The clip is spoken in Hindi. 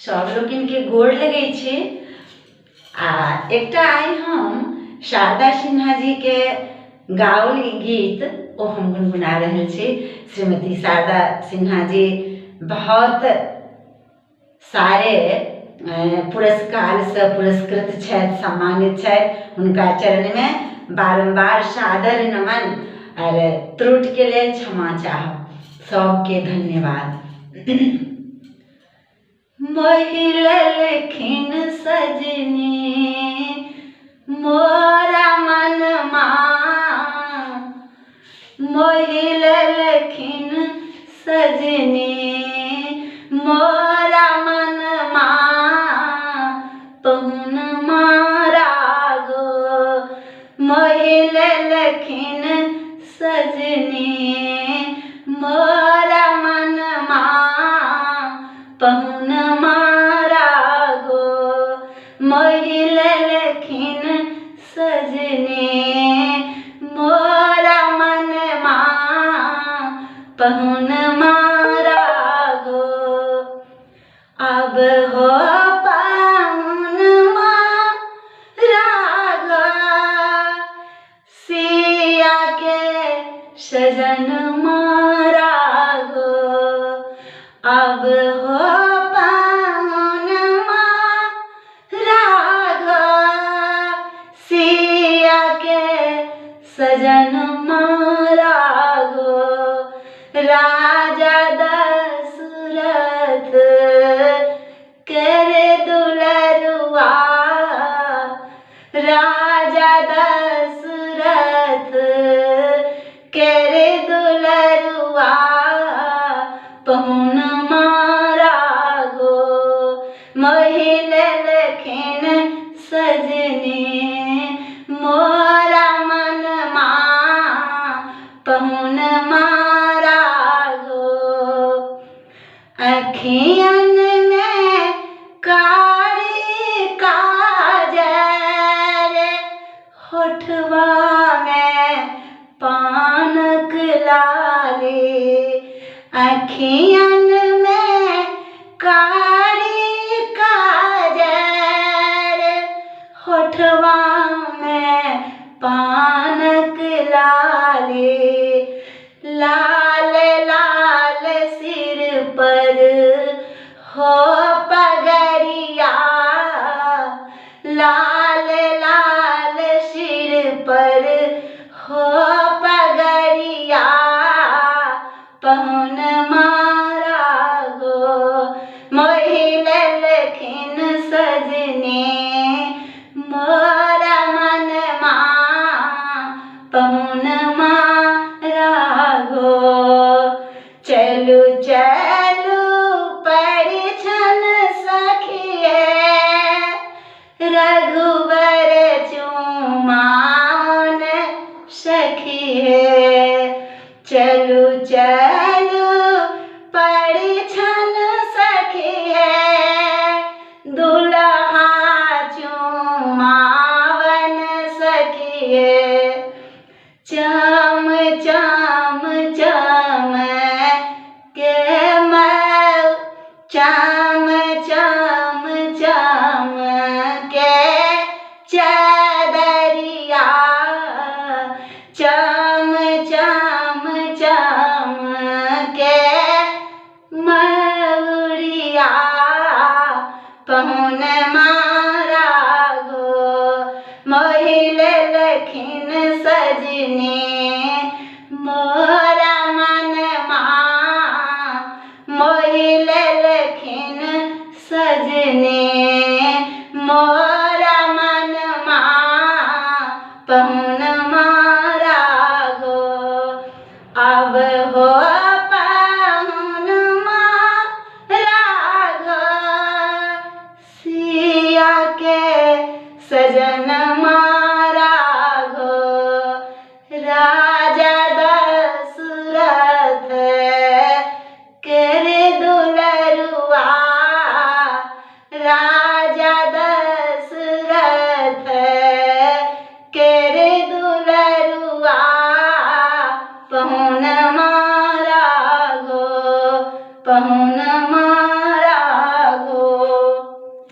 सब लोग इनके गोड़ लगे छे। आ एकटा आई हम शारदा सिन्हा जी के गाओल गीत ओ हम गुनगुना रहे छी। श्रीमती शारदा सिन्हा जी बहुत सारे पुरस्कार से पुरस्कृत छथि, सम्मानित छथि। उनका चरण में बारंबार सादर नमन और त्रुटि के लिए क्षमा चाहब। सबके धन्यवाद। महिलखिन सजनी मोरा मनमा, महिलखिन सजनी मोरा मनमा, पहुन मारा गो महिलखिन सजनी मोरा मनमा, पहुन मारा गो महिलखिन सजनी मोरा मनमा, पहुन मारा गो। अब हो पाहुन मारा गो सिया के सजन मारा गो। अब हो पाहुन मारा गो सिया के सजन मारा गो। राजा दशरथ करे दुलरुआ, राजा दशरथ करे दुलरुआ, पहुन मारा गो महिलखिन सजनी मोरा मनमा, पहुन मारा गो। अखियन में कारी काजल, होठवा में पानक लाली, अखियन में कारी काजल, होठवा में पानक लाली, लाल लाल सिर पर हो पगरिया, लाल लाल सिर पर हो पगरिया, पहुन मारा गो महिलखिन सजनी मोरा मनमा, पहुन मारा गो। चलू चलू परिछन सखिए, रघुवर चुमावन सखिए। चलू चलू परिछन सखिए, दुल्हा चुमावन सखिए। चम चम चम के चम चम चम के चदरिया, चम चम चम के मौरिया, पहुन मारा गो महिलखिन सजनी मोरा मनमा, महिलखिन सजनी मोरा मनमा, पहुन मारा गो। अब हो पाहुन मारा गो सिया के सजन मारा